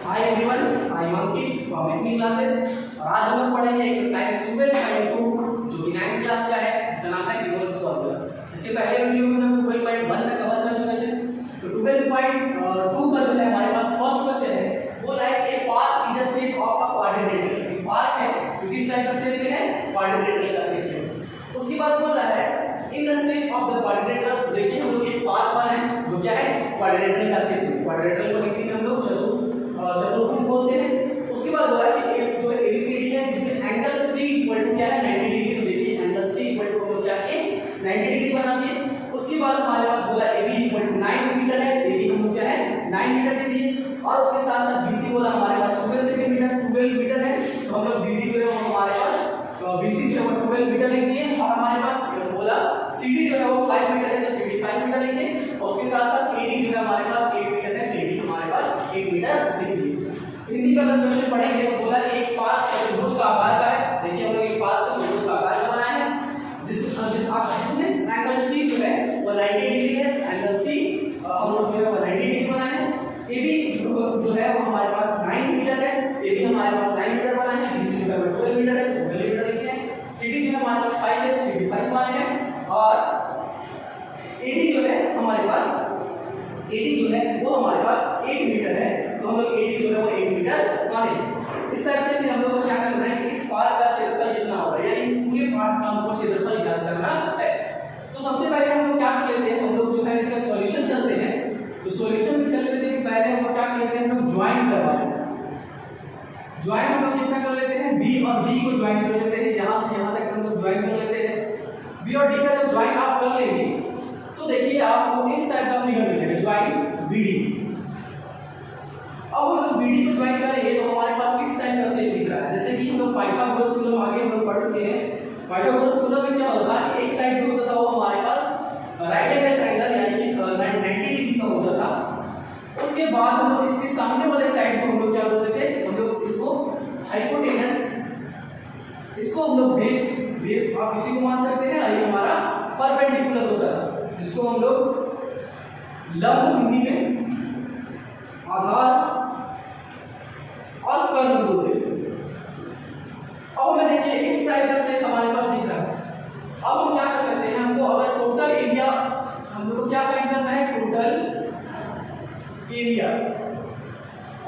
Hi everyone, I am Ankit from AP classes और आज हम लोग पढ़ेंगे एक्सरसाइज 12.2 जो कि 9th क्लास का है। इसका नाम है गिब्स फॉर्मूला। इसके पहले वीडियो में हम 12.1 तक कवर कर चुके थे। तो 12.2 का जो है हमारे पास फर्स्ट क्वेश्चन है वो like a park is a shape of a quadrilateral. एक पार्क है जो किस टाइप का शेप है, क्वाड्रिलेटरल का शेप है। उसके बाद बोल रहा है in the shape of the quadrilateral. देखिए हम लोग एक पार्क पर है जो क्या है क्वाड्रिलेटरल का शेप है। क्वाड्रिलेटरल को हिंदी में हम लोग चतुर्भुज बोलते हैं। उसके बाद बोला कि एक जो एबीसीडी है जिसमें एंगल C इक्वल टू क्या है 90 डिग्री। तो देखिए एंगल C इक्वल टू हम लोग क्या है 90 डिग्री बना दिए। उसके बाद हमारे पास बोला AB इक्वल टू 9 मीटर है। AB हम लोग क्या है 9 मीटर दे दिए और उसके साथ साथ BC बोला हमारे पास 12 सेंटीमीटर 12 मीटर है। तो हम लोग BD जो है वो हमारे पास BC जो है वो 12 मीटर लिख दिए और हमारे पास बोला CD जो है वो 5 मीटर है तो CD 5 मीटर लिख दिए और उसके साथ साथ AD जो है हमारे पास 8 मीटर है। AD हमारे पास 8 मीटर लिख दिए। हिंदी का अगर क्वेश्चन पढ़ेंगे तो बोला एक पार्क चतुर्भुज का आकार का है। देखिए हम लोग एक पार्क चतुर्भुज का आकार का बनाया है जिसमें एंगल C जो है वो 90 डिग्री है। एंगल C हम लोग जो है वो 90 डिग्री बनाए हैं। AB जो है वो हमारे पास 9 मीटर है। AB हमारे पास 9 मीटर बनाए हैं। BC जो है वो 12 मीटर है 12 मीटर लिखे हैं। CD जो है हमारे पास 5 है तो CD 5 माने हैं और AD जो है हमारे पास AD जो है वो हमारे पास 8 मीटर है। तो हम लोग AD जो है वो 8 मीटर माने। इस टाइप से फिर हम लोग को क्या करना है कि इस पार्क का क्षेत्रफल कितना होगा यानी इस पूरे पार्क का हमको क्षेत्रफल ज्ञात करना है। तो सबसे पहले हम लोग क्या कर लेते हैं, हम लोग जो है इसका सॉल्यूशन चलते हैं। तो सॉल्यूशन में चल लेते हैं पहले हम लोग क्या कर लेते हैं, हम लोग ज्वाइन करवा लेते हैं। ज्वाइन हम लोग किसका कर लेते हैं B और D को ज्वाइन कर लेते हैं। यहां से यहां तक हम लोग ज्वाइन कर लेते हैं। B और D का जब ज्वाइन आप कर लेंगे तो देखिए आपको इस टाइप का फिगर मिलेगा ज्वाइन BD। अब हम लोग BD को ज्वाइन करेंगे तो हमारे पास किस टाइप का शेप दिख रहा है, जैसे कि हम लोग पाइथागोरस थ्योरम आगे हम लोग पढ़ चुके हैं। पाइथागोरस थ्योरम में क्या होता है, एक साइड जो होता था वो हमारे पास राइट एंगल ट्रायंगल यानी कि 90 डिग्री का होता था। उसके बाद हम लोग इसके सामने वाले साइड को हम लोग क्या बोलते थे, हम लोग इसको हाइपोटेनस, इसको हम लोग बेस आप इसी को मान सकते हैं। ये हमारा परपेंडिकुलर होता था जिसको हम लोग लंब हिंदी में आधार और कर्ण बोलते थे। अब हमें देखिए इस टाइप का शेप हमारे पास दिख रहा है। अब हम क्या कर सकते हैं, हमको अगर टोटल एरिया हम लोग को क्या फाइंड करना है, total area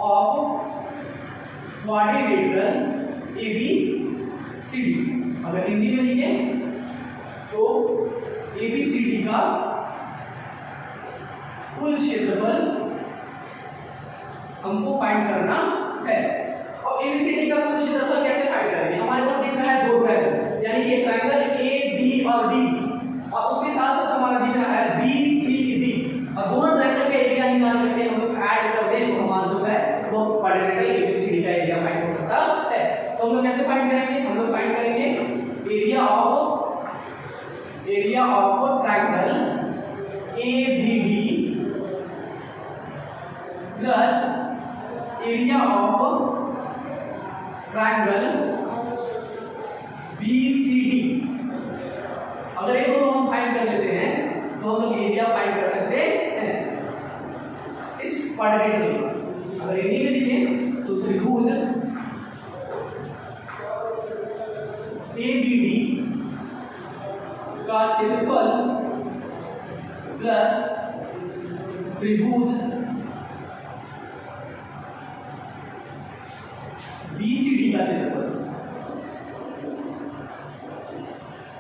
of quadrilateral ABCD। अगर हिंदी में लिखे तो ABCD का कुल क्षेत्रफल हमको फाइंड करना है। और ABCD का कुल क्षेत्रफल कैसे फाइंड करेंगे, हमारे पास दिख रहा है दो ट्रायंगल यानी कि ट्रायंगल AB और D और उसके साथ साथ हमारा दिख रहा है BCD और दोनों ट्रायंगल का एरिया निकाल करके हम लोग ऐड कर दें तो हमारा जो है वो क्वाड्रिलेटरल ABCD का एरिया फाइंड होता है। तो हम लोग कैसे फाइंड करेंगे, हम लोग फाइंड करेंगे area of triangle ABD plus area of triangle BCD। अगर ये दोनों हम फाइंड कर लेते हैं तो हम लोग एरिया फाइंड कर सकते हैं इस क्वाड्रिलेटरल का। अगर हिंदी में लिखें तो त्रिभुज ABD का क्षेत्रफल प्लस त्रिभुज BCD का क्षेत्रफल।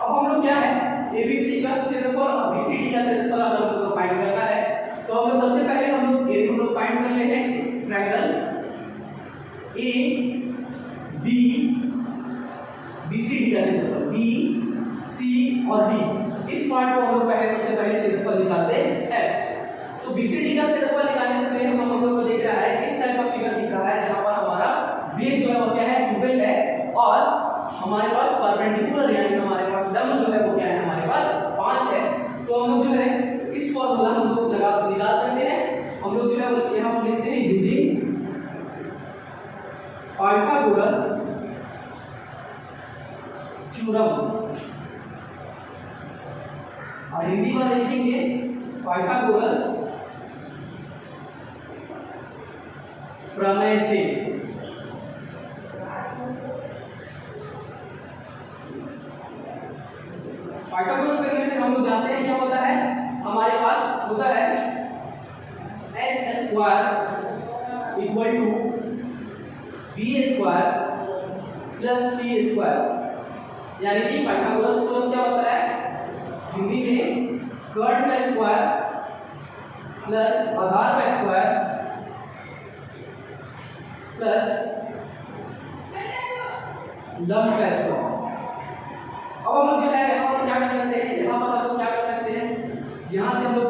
अब हम लोग क्या है ABC का क्षेत्रफल और BCD का क्षेत्रफल अगर हम लोग को फाइंड करना है तो हम लोग सबसे पहले हम लोग फाइंड कर लेते हैं ट्रायंगल BCD का क्षेत्रफल BC और D। इस पार्ट को हम लोग सबसे पहले क्षेत्रफल निकालते हैं। तो BCD का क्षेत्रफल निकालने से पहले हम लोग को दिख रहा है इस टाइप का फिगर दिख रहा है जहां पर हमारा बेस जो है वो क्या है 12 है और हमारे पास परपेंडिकुलर यानी हमारे पास लंब जो है वो क्या है हमारे पास 5 है। तो हम लोग जो है इस फॉर्मूला हम लोग निकाल सकते हैं। हम लोग जो है यहाँ पर लिखते हैं यूजिंग पाइथागोरस थ्योरम और हिंदी वाले लिखेंगे पाइथागोरस प्रमेय से। पाइथागोरस करने से हम लोग जानते हैं क्या होता है, हमारे पास होता है h square equal to b square plus c square. यानी कि पाइथागोरस थ्योरम क्या होता है, हिंदी में कर्ड का स्क्वायर प्लस आधार का स्क्वायर प्लस लंब का स्क्वायर। अब हम लोग जो है यहाँ पर क्या कर सकते हैं, यहाँ पर हम लोग क्या कर सकते हैं, यहाँ से हम लोग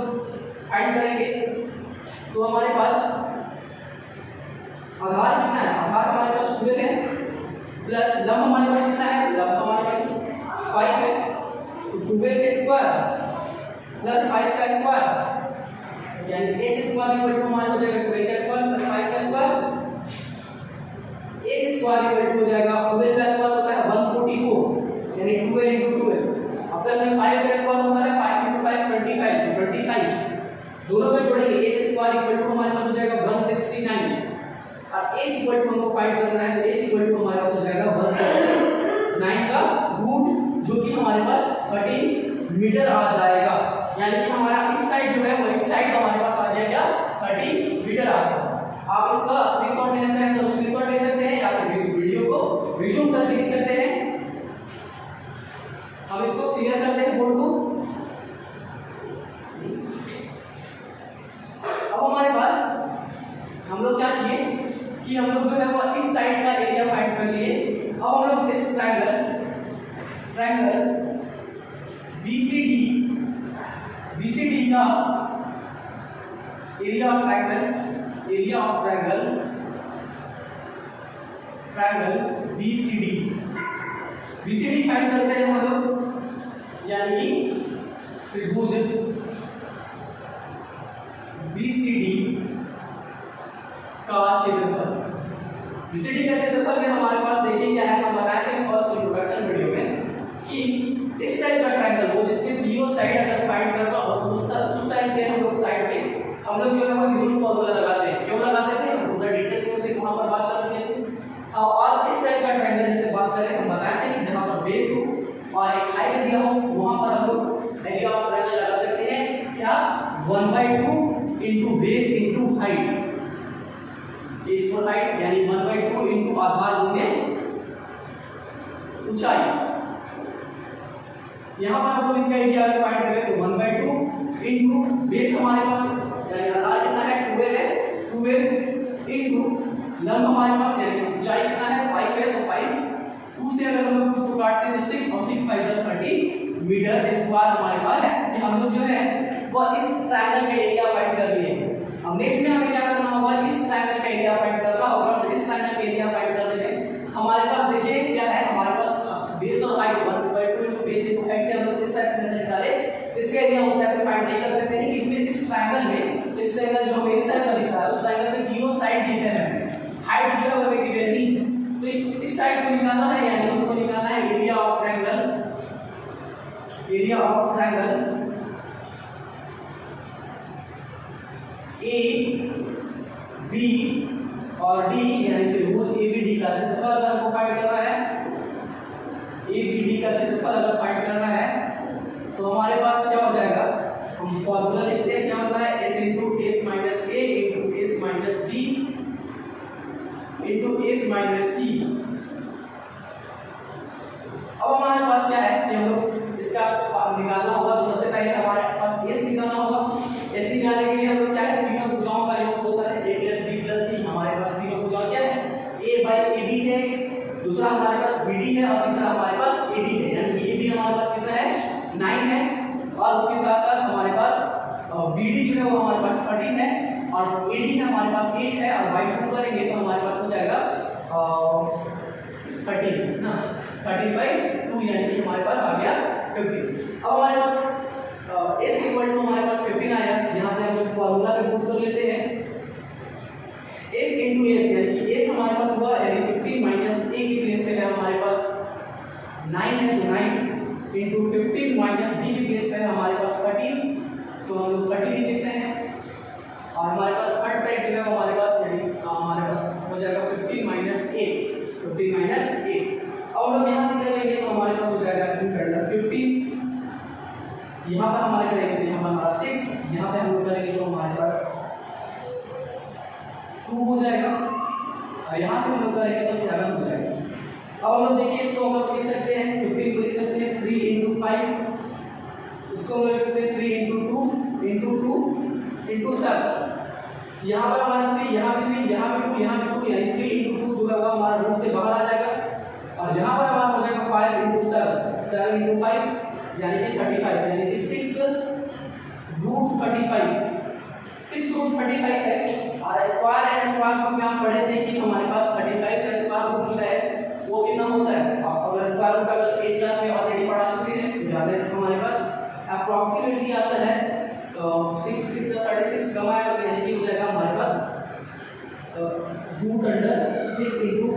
फाइंड करेंगे तो हमारे पास आधार कितना है, आधार हमारे पास 12 है प्लस लंब हमारे पास कितना है, लंब हमारे पास 5 है, तो 12 के स्क्वायर प्लस 5 का स्क्वायर यानी h स्क्वायर इक्वल टू हमारे हो जाएगा 12 का स्क्वायर प्लस 5 का square. h square equal to हो जाएगा 12 का स्क्वायर होता है 144 यानी 12 into 12 अब प्लस में 5 का स्क्वायर होता है 5 into 5 25 दोनों को जोड़ेंगे h स्क्वायर इक्वल टू हमारे पास हो जाएगा 169 और h इक्वल टू हमको फाइंड करना है तो h इक्वल टू हमारे पास हो जाएगा 169 का रूट जो कि हमारे पास 30 मीटर आ जाएगा। यानी कि हमारा इस साइड जो है वो इस साइड हमारे पास आ जाएगा 30 मीटर आ गया। आप इसका स्क्रीनशॉट लेना चाहें तो स्क्रीनशॉट ले सकते हैं या फिर वीडियो को रिज्यूम करके लिख सकते हैं। अब इसको क्लियर करते हैं बोर्ड को। अब हमारे पास हम लोग क्या किए कि हम लोग जो है वो इस साइड का एरिया फाइंड कर लिए। अब हम लोग इस ट्रायंगल BCD का area of triangle BCD find करते हैं हम लोग, यानी कि त्रिभुज BCD का क्षेत्रफल। BCD का क्षेत्रफल में हमारे पास देखिए क्या है, हम बताए थे फर्स्ट इंट्रोडक्शन वीडियो में कि इस टाइप का ट्रायंगल वो जिसके तीनों साइड अगर फाइंड करना हो तो उस टाइप के हम लोग साइड में हम लोग जो है वो यूज फॉर्मूला लगाते हैं। क्यों लगाते थे, हम पूरा डिटेल्स में से वहां पर बात कर चुके थे। और इस टाइप का ट्रायंगल जैसे बात करें हम बताए थे कि जहां पर बेस हो और एक हाइट दिया हो वहां पर हम लोग एरिया ऑफ ट्रायंगल लगा सकते हैं। क्या 1/2 into base into height, base for height यानी 1/2 इनटू आधार गुणे ऊंचाई। यहाँ पर हम लोग इसका एरिया अगर फाइंड करें तो 1/2 इनटू बेस हमारे पास यानी आधार कितना है 12 इनटू लंब हमारे पास यानी ऊंचाई कितना है 5 है तो 5 2 से अगर हम लोग इसको काटते हैं तो 6 और 6 5 30 मीटर स्क्वायर हमारे पास है। कि हम लोग जो है वो इस ट्रायंगल का एरिया फाइंड कर लिए। अब नेक्स्ट में हमें क्या करना होगा, इस ट्रायंगल का एरिया फाइंड करना होगा। तो इस ट्रायंगल का एरिया फाइंड करने में हमारे पास देखिए क्या है, हमारे पास बेस और height 1/2 into base into height से हम लोग इस टाइप से निकाले। इसका एरिया उस टाइप से फाइंड नहीं कर सकते हैं। इसमें इस ट्रायंगल में इस ट्रायंगल जो हमें इस टाइप का दिख रहा है उस ट्रायंगल में तीनों साइड दिख रहे हैं, हाइट जो है वो हमें गिवन नहीं। तो इस साइड को निकालना है यानी हमको निकालना है area of triangle A B और डी यानी त्रिभुज एबीडी का क्षेत्रफल अगर हमको फाइंड करना है, एबीडी का क्षेत्रफल अगर फाइंड करना है तो हमारे पास क्या हो जाएगा, हम फॉर्मूला लिखते हैं। क्या होता है s into s minus a into s minus b into s minus c। अब हमारे पास क्या है कि हम लोग इसका निकालना होगा। तो सबसे पहले हमारे पास s निकालना होगा। s निकालने के लिए हम लोग क्या है, तीनों भुजाओं का योग होता है a plus b plus c। हमारे पास तीनों भुजाएं क्या है, a by ab है, दूसरा हमारे पास bd है और तीसरा हमारे पास ad है। यानी कि ab हमारे पास कितना है 9 है और उसके साथ साथ हमारे पास BD जो है वो हमारे पास 13 है और AD है हमारे पास 8 है और बाई 2 करेंगे तो हमारे पास हो जाएगा 13 ना, 13/2 यानी कि हमारे पास आ गया 50। अब हमारे पास S इक्वल टू हमारे पास 15 आया, यहाँ से हम लोग फॉर्मूला पे पुट कर लेते हैं। S इंटू S यानी कि S हमारे पास हुआ यानी 15 माइनस A की प्लेस पे है हमारे पास 9 है तो 9 इंटू 15 माइनस b की प्लेस पे हमारे पास 13 तो हम लोग 13 लिख देते हैं और हमारे पास साइड जो है हमारे पास यानी हमारे पास हो जाएगा 15 माइनस 8, 15 माइनस 8। अब हम लोग यहाँ से करेंगे तो हमारे पास हो जाएगा 15, यहाँ पर हमारे करेंगे तो यहाँ पर हमारा 6, यहाँ पे हम लोग करेंगे तो हमारे पास 2 हो जाएगा, और यहाँ पे हम लोग करेंगे तो 7 हो जाएगा। अब हम लोग देखिए इसको हम लोग लिख सकते हैं 15 को लिख सकते हैं 3 into 5, इसको हम लोग लिख सकते हैं 3 into 2 into 7। यहाँ पर हमारा 3, यहाँ भी 3, यहाँ भी 2, यहाँ भी 2, यानी 3 into 2 जो है वो हमारा रूट से बाहर आ जाएगा, और यहाँ पर हमारा हो जाएगा 5 into 7, 7 into 5 यानी कि 35, यानी कि 6 रूट 35, 6 रूट 35 है। और स्क्वायर एंड स्क्वायर रूट में हम पढ़े थे कि हमारे पास 35 का स्क्वायर रूट जो है वो कितना होता है। आप अगर स्क्वायर रूट अगर 8 क्लास में ऑलरेडी पढ़ा चुके हैं तो जान लेते हमारे पास अप्रॉक्सीमेटली आता है 6 6 36 कम आएगा, तो यानी कि हो जाएगा हमारे पास रूट अंडर 6 into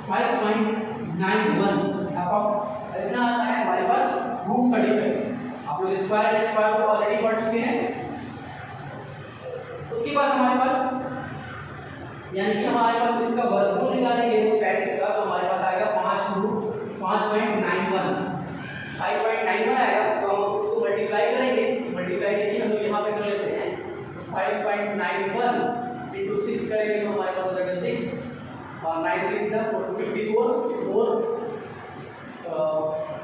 5.91 अप्रॉक्स इतना आता है हमारे पास रूट 35। आप लोग square and square root already पढ़ चुके हैं। उसके बाद हमारे पास यानी कि हमारे पास इसका वर्गमूल निकालेंगे रूट फैक्टर का, तो हमारे पास आएगा 5 रूट 5.91 आएगा। तो हम उसको मल्टीप्लाई करेंगे, मल्टीप्लाई देखिए हम लोग यहाँ पे कर लेते हैं 5.91 into 6 करेंगे तो हमारे पास हो जाएगा 6 और 9 6 है 54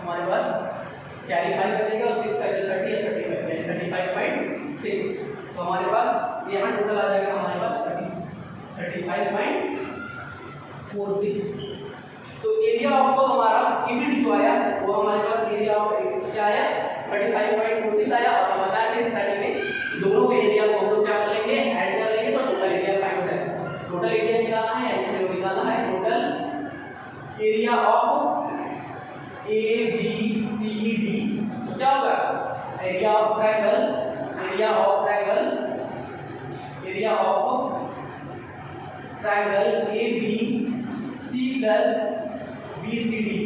हमारे पास कैरी 5 बचेगा और 6 का 30 है 35.6। तो हमारे पास यहाँ टोटल आ जाएगा हमारे पास 35.46। तो एरिया ऑफ हमारा यूनिट जो आया वो हमारे पास एरिया ऑफ क्या आया 35.46 आया। और हम बताया थे स्टार्टिंग में दोनों के एरिया को हम लोग क्या कर लेंगे ऐड कर लेंगे तो टोटल एरिया फाइंड हो जाएगा। टोटल एरिया निकालना है यानी हमें निकालना है total area of A B C D. क्या होगा area of triangle A B C plus B C D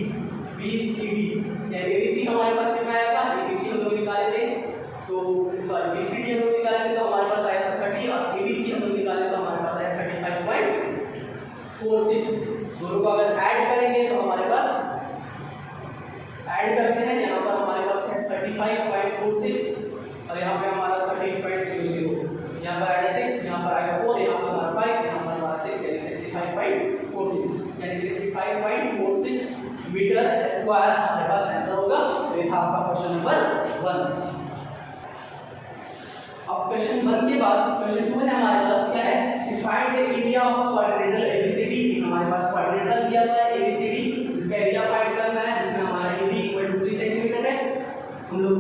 यानी ए बी सी हमारे पास कितना आया था, ए बी सी हम लोग निकाले थे तो सॉरी बी सी डी हम लोग निकाले थे तो हमारे पास आया था 30 और ए बी सी हम लोग निकाले तो हमारे पास आया 35.46। दोनों को अगर ऐड करेंगे तो हमारे पास ऐड करते हैं, यहाँ पर हमारे पास है 35.46 और यहाँ पे हमारा 13.00, यहाँ पर आएगा 6, यहाँ पर आएगा 4, यहाँ पर हमारा 5, यहाँ पर हमारा 6 यानी 65.46 यानी 65.46 मीटर स्क्वायर हमारे पास आंसर होगा। तो ये था आपका क्वेश्चन नंबर 1। अब क्वेश्चन 1 के बाद क्वेश्चन 2 है हमारे पास क्या है कि find the area of quadrilateral ABCD. हमारे पास क्वाड्रिलेटरल दिया हुआ है एबीसीडी, इसका एरिया फाइंड करना है जिसमें हमारा AB = 3 सेंटीमीटर है। हम लोग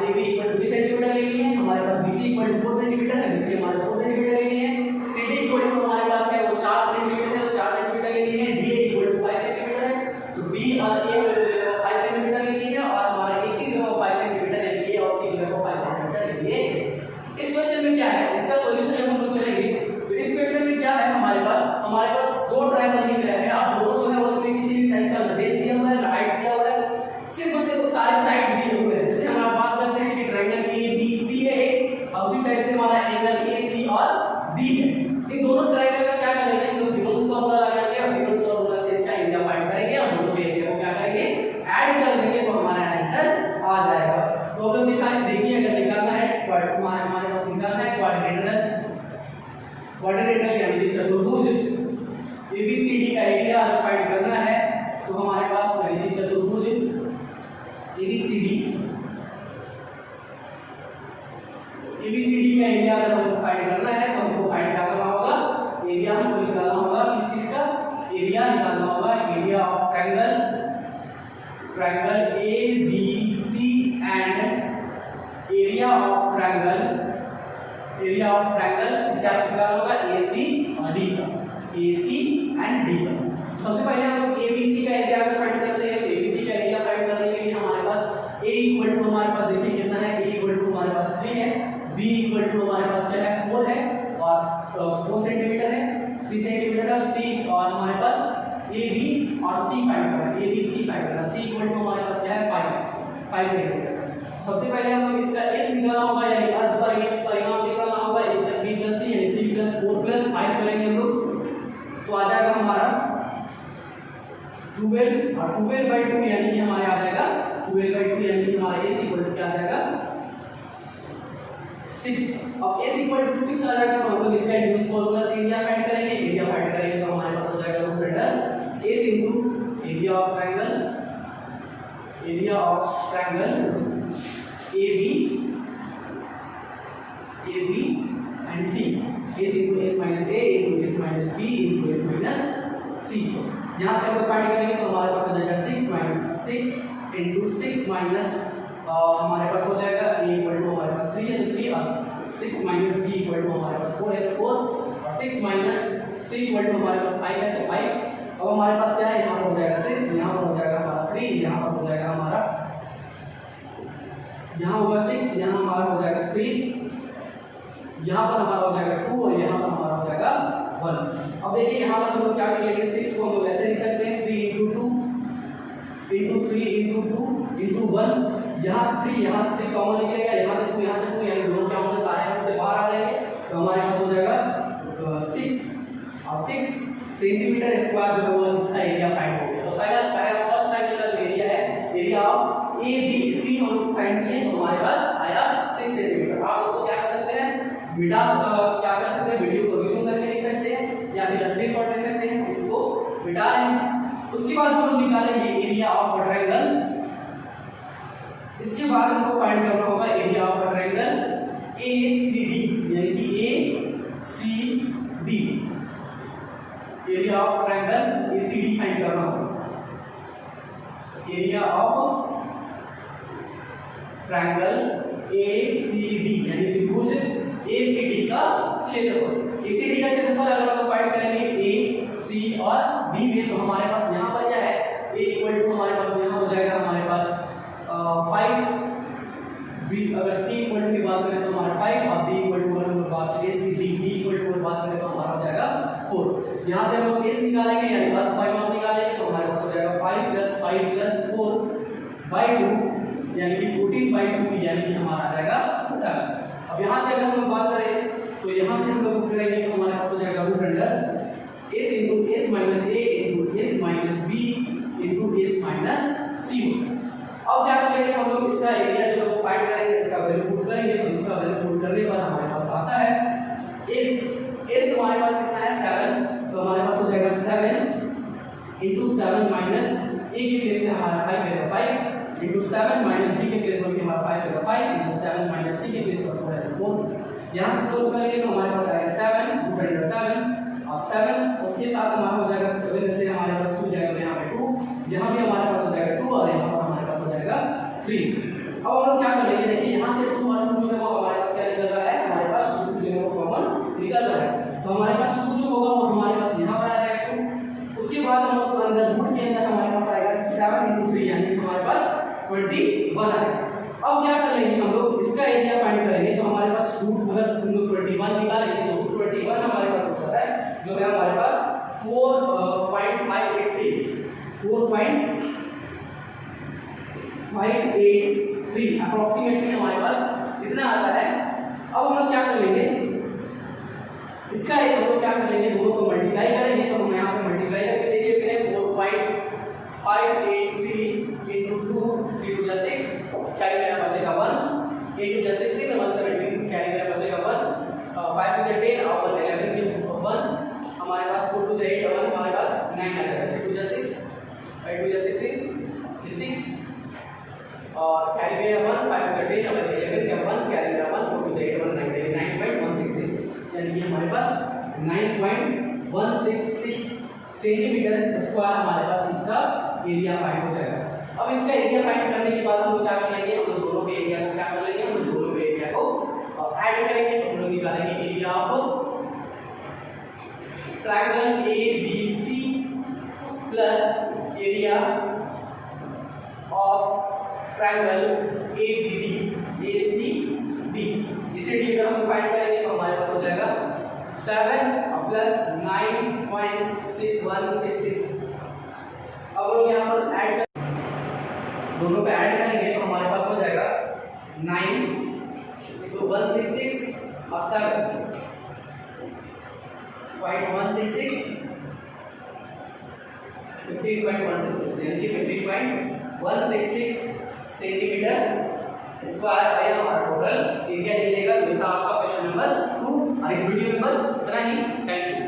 AB = 3 सेंटीमीटर ले लिए हैं, हमारे पास BC = 4 सेंटीमीटर है, BC हमारे 4 सेंटीमीटर ले लिए हैं। CD = हमारे पास क्या है वो 4 सेंटीमीटर है तो 4 सेंटीमीटर ले लिए हैं। DA = 5 सेंटीमीटर है तो D और A 5 सेंटीमीटर ले लिए हैं और हमारा AC जो है 5 सेंटीमीटर ले लिए और C जो है 5 सेंटीमीटर ले लिए। इस क्वेश्चन में क्या है इसका सॉल्यूशन जब हम लोग चलेंगे तो इस क्वेश्चन में क्या है हमारे पास दो ट्रायंगल दिख रहे हैं। अब दोनों जो है उसमें किसी भी टाइप का बेस दिया हुआ है, हाइट दिया हुआ है, सिर्फ और सिर्फ सारे साइड दिए हुए हैं। जैसे हम बात करते हैं कि ट्रायंगल ABC है एक और उसी टाइप से हमारा एंगल AC और D है। इन दोनों ट्रायंगल का क्या करेंगे हम लोग ड्यूस फॉर्मूला लगाएंगे और ड्यूस फॉर्मूला से इसका एरिया फाइंड करेंगे और दोनों के एरिया को क्या करेंगे ऐड कर देंगे तो हमारा आंसर आ जाएगा। तो हम लोग देखिए अगर निकालना है हमारे पास निकालना है क्वाड्रिलेटरल यानी कि चतुर्भुज ABCD का एरिया अगर फाइंड करना है तो हमारे पास यानी कि चतुर्भुज ABCD का एरिया अगर हमको फाइंड करना है तो हमको फाइंड क्या करना होगा एरिया हमको निकालना होगा किस का एरिया निकालना होगा area of triangle ABC and area of triangle इसका निकालना होगा AC और D का AC एंड D का। सबसे पहले हम लोग ABC का एरिया अगर फाइंड करते हैं तो ABC का एरिया फाइंड करने के लिए हमारे पास A इक्वल टू हमारे पास देखिए कितना है A इक्वल टू हमारे पास 3 है, B इक्वल टू हमारे पास क्या है 4 है और 4 सेंटीमीटर है, 3 सेंटीमीटर है और C और हमारे पास AB और C फाइंड करना है, ABC फाइंड करना है। C इक्वल टू हमारे पास क्या है 5 सेंटीमीटर। सबसे पहले हम लोग इसका S निकालना होगा यानी अर्ध परिमाण निकालना होगा A + B + C यानी 3 प्लस 4 प्लस 5 करेंगे हम लोग तो आ जाएगा हमारा 12 और 12/2 यानी कि हमारे आ जाएगा 12/2 यानी कि हमारा a इक्वल टू क्या आ जाएगा 6। अब a इक्वल टू 6 आ जाएगा तो हम लोग इसका यूज फॉर्मूला से एरिया फाइंड करेंगे। एरिया फाइंड करेंगे तो हमारे पास हो जाएगा root under a into area of triangle AB and C a into s minus a into s minus b into s minus c। यहाँ से हम लोग फाइंड करेंगे तो हमारे पास हो जाएगा 6 into 6 minus हमारे पास हो जाएगा a इक्वल टू हमारे पास 3 है तो 3 और 6 माइनस b इक्वल टू हमारे पास 4 है तो 4 और 6 माइनस c इक्वल टू हमारे पास 5 है तो 5। अब हमारे पास क्या है यहाँ पर हो जाएगा 6, यहाँ पर हो जाएगा हमारा 3, यहाँ पर हो जाएगा हमारा यहाँ होगा 6, यहाँ हमारा हो जाएगा 3, यहाँ पर हमारा हो जाएगा 2 और यहाँ पर हमारा हो जाएगा 1। अब देखिए यहाँ पर हम लोग क्या कर लेंगे 6 को हम लोग ऐसे लिख सकते हैं 3 into 2 into 3 into 2 into 1। यहाँ से 3 यहाँ से 3 कॉमन निकलेगा, यहाँ से 2 यहाँ से 2 यानी दोनों क्या होंगे सारे यहाँ से बाहर आ जाएंगे तो हमारे पास हो जाएगा 6 और 6 सेंटीमीटर स्क्वायर जो है इसका एरिया फाइंड हो गया। तो पहला फर्स्ट ट्रायंगल का जो एरिया है एरिया ऑफ ABC हम लोग फाइंड किए तो हमारे पास आया 6 सेंटीमीटर। आप इसको क्या कर सकते हैं बेटा क्या कर सकते हैं वीडियो को रिज्यूम करके लिख सकते हैं या फिर स्क्रीनशॉट ले सकते हैं इसको मिटा रहे हैं। उसके बाद हम लोग निकालेंगे एरिया ऑफ ट्रायंगल। इसके बाद हमको फाइंड करना होगा एरिया ऑफ ट्रायंगल ACD यानी कि ACD area of triangle ACD find करना होगा। एरिया ऑफ ट्रायंगल ACD यानी त्रिभुज ACD का क्षेत्रफल। ACD का क्षेत्रफल अगर हम फाइंड करेंगे A, C और D में तो हमारे पास यहाँ पर क्या है A इक्वल टू हमारे पास यहाँ हो जाएगा हमारे पास 5, B अगर C इक्वल टू की बात करें तो हमारा 5 और B इक्वल टू अगर बात करें C D इक्वल टू बात करें तो हमारा हो जाएगा 4। यहाँ से हम लोग S निकालेंगे यानी 5 निकालेंगे तो हमारे पास हो जाएगा 5 + 4/2 यानी कि 14/2 यानी कि हमारा आ जाएगा 7। अब यहाँ से अगर हम लोग बात करें तो यहाँ से हम लोग करेंगे तो हमारे पास हो जाएगा root under s into s minus a into s minus b into s minus c। अब क्या करेंगे हम लोग इसका एरिया जो फाइंड करेंगे इसका वैल्यू पुट करेंगे तो इसका वैल्यू पुट करने पर हमारे पास आता है s हमारे पास कितना है 7 तो हमारे पास हो जाएगा 7 into 7 minus a के प्लेस में हमारा 5 रहेगा 5 into 7 minus b के प्लेस में हमारा 5 रहेगा 5 into 7 minus c के प्लेस पर रहेगा 4। यहाँ से सोल्व करेंगे तो हमारे पास आएगा 7 रूट अंडर 7 और 7 उसके साथ हमारा हो जाएगा 7 से हमारे पास 2 जाएगा यहाँ पे 2 यहाँ भी हमारे पास हो जाएगा 2 और यहाँ पर हमारे पास हो जाएगा 3। अब हम लोग क्या करेंगे देखिए यहाँ से 2 और 2 जो है वो हमारे पास क्या निकल रहा है हमारे पास 2 जो है वो कॉमन निकल रहा है तो हमारे पास 2 जो होगा वो हमारे पास यहाँ पर आ जाएगा 2। उसके बाद हम लोग अंदर रूट के अंदर हमारे पास आएगा 7 into 3 यानी कि हमारे पास 21 आएगा। अब क्या कर लेंगे हम लोग इसका एरिया फाइंड करेंगे तो हमारे पास रूट अगर हम लोग 21 निकालेंगे तो रूट 21 हमारे पास हो जाता है जो है हमारे पास 4.583 अप्रोक्सीमेटली हमारे पास इतना आता है। अब हम लोग क्या कर लेंगे इसका एक हम लोग क्या कर लेंगे दोनों को मल्टीप्लाई करेंगे तो हम यहाँ पे मल्टीप्लाई करके देखिए कितने 4.583 into 2 into the 6 कैरी मेरा बचेगा 1 into the 16 117 कैरी मेरा बचेगा 1 5 to the 10 और 11 के 1 हमारे पास 4 to the 8 और हमारे पास 9 आ जाएगा 3 to the 6 5 to the 16 6 और कैरी मेरा 1 5 to the 10 और 11 के 1 कैरी मेरा 1 4 to the 8 1 9.166 यानी कि हमारे पास 9.166 सेंटीमीटर स्क्वायर हमारे पास इसका एरिया फाइंड हो जाएगा। अब इसका एरिया फाइंड करने के बाद हम लोग क्या करेंगे हम लोग दोनों के एरिया को क्या कर लेंगे हम लोग दोनों के एरिया को ऐड करेंगे तो हम लोग निकालेंगे area of triangle ABC plus area of triangle ACD अगर हम फाइंड करेंगे तो हमारे पास हो जाएगा 7 प्लस 9.166। अब लोग यहाँ पर ऐड दोनों को ऐड करेंगे तो हमारे पास हो जाएगा 9 तो 166 और 7 यानी कि 15.166 सेंटीमीटर स्क्वायर है हमारा टोटल एरिया मिलेगा। ये था आपका क्वेश्चन नंबर 2। और इस वीडियो में बस इतना ही। Thank you.